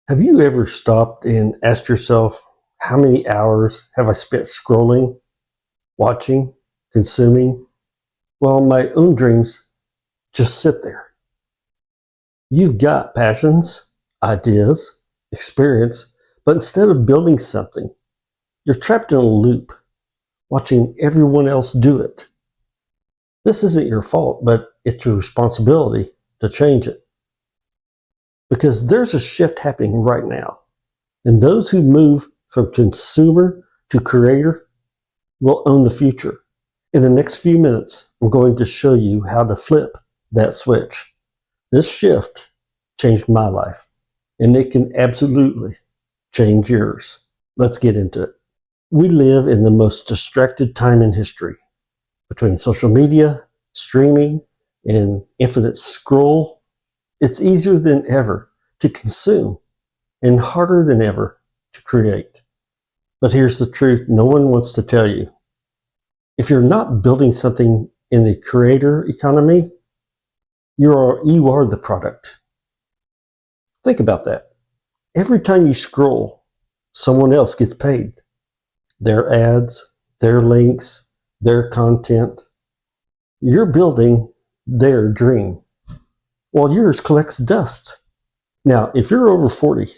Have you ever stopped and asked yourself, how many hours have I spent scrolling, watching, consuming, while my own dreams just sit there? You've got passions, ideas, experience, but instead of building something, you're trapped in a loop, watching everyone else do it. This isn't your fault, but it's your responsibility to change it. Because there's a shift happening right now. And those who move from consumer to creator will own the future. In the next few minutes, I'm going to show you how to flip that switch. This shift changed my life, and it can absolutely change yours. Let's get into it. We live in the most distracted time in history. Between social media, streaming, and infinite scroll, it's easier than ever to consume and harder than ever to create. But here's the truth no one wants to tell you. If you're not building something in the creator economy, you are the product. Think about that. Every time you scroll, someone else gets paid. Their ads, their links, their content. You're building their dream, while yours collects dust. Now, if you're over 40,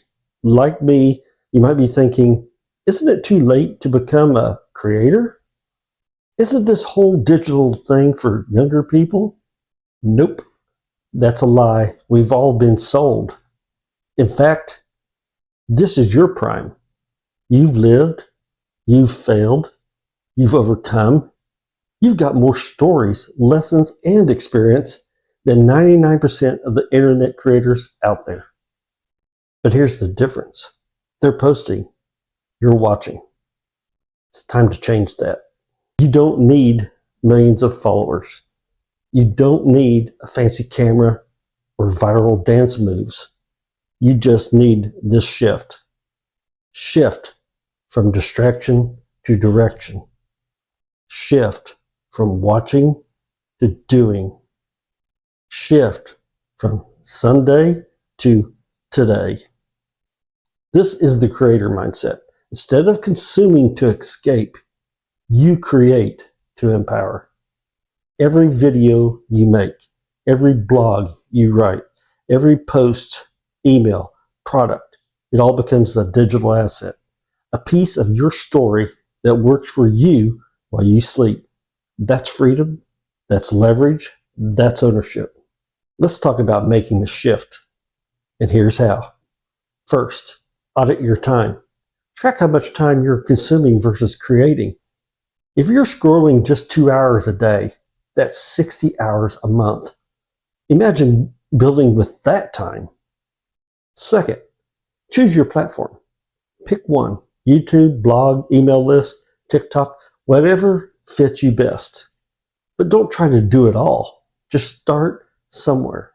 like me, you might be thinking, isn't it too late to become a creator? Isn't this whole digital thing for younger people? Nope. That's a lie we've all been sold. In fact, this is your prime. You've lived, you've failed, you've overcome. You've got more stories, lessons, and experience than 99% of the internet creators out there. But here's the difference. They're posting, you're watching. It's time to change that. You don't need millions of followers. You don't need a fancy camera or viral dance moves. You just need this shift. Shift from distraction to direction. Shift from watching to doing. Shift from Sunday to today. This is the creator mindset. Instead of consuming to escape, you create to empower. Every video you make, every blog you write, every post, email, product, it all becomes a digital asset, a piece of your story that works for you while you sleep. That's freedom, that's leverage, that's ownership. Let's talk about making the shift. And here's how. First, audit your time. Track how much time you're consuming versus creating. If you're scrolling just 2 hours a day, that's 60 hours a month. Imagine building with that time. Second, choose your platform. Pick one. YouTube, blog, email list, TikTok, whatever fits you best. But don't try to do it all. Just start somewhere.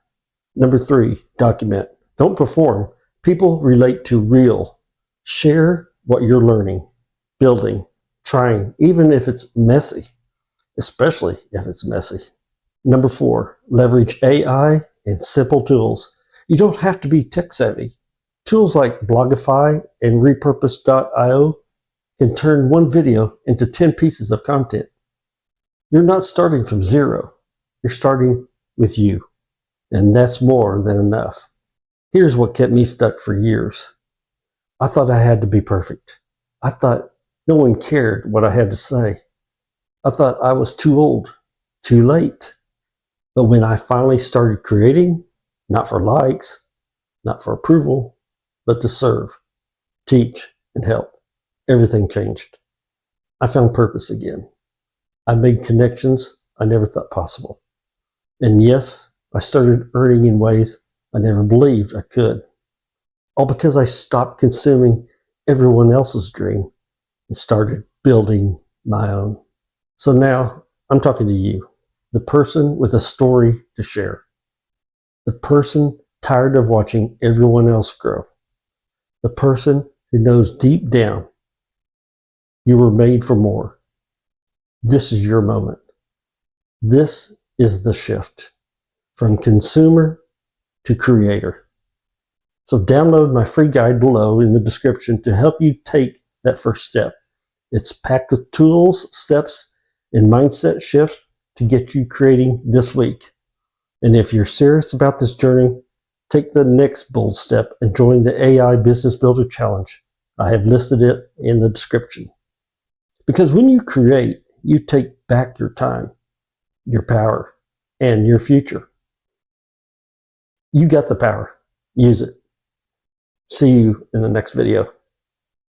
Number 3, document. Don't perform. People relate to real. Share what you're learning, building, trying, even if it's messy, especially if it's messy. Number 4, leverage AI and simple tools. You don't have to be tech savvy. Tools like Blogify and repurpose.io can turn one video into 10 pieces of content. You're not starting from zero. You're starting with you. And that's more than enough. Here's what kept me stuck for years. I thought I had to be perfect. I thought no one cared what I had to say. I thought I was too old, too late. But when I finally started creating, not for likes, not for approval, but to serve, teach, and help, everything changed. I found purpose again. I made connections I never thought possible. And yes, I started earning in ways I never believed I could. All because I stopped consuming everyone else's dream and started building my own. So now I'm talking to you, the person with a story to share, the person tired of watching everyone else grow, the person who knows deep down you were made for more. This is your moment. This is the shift from consumer to creator. So download my free guide below in the description to help you take that first step. It's packed with tools, steps, and mindset shifts to get you creating this week. And if you're serious about this journey, take the next bold step and join the AI Business Builder Challenge. I have listed it in the description. Because when you create, you take back your time, your power, and your future. You got the power. Use it. See you in the next video.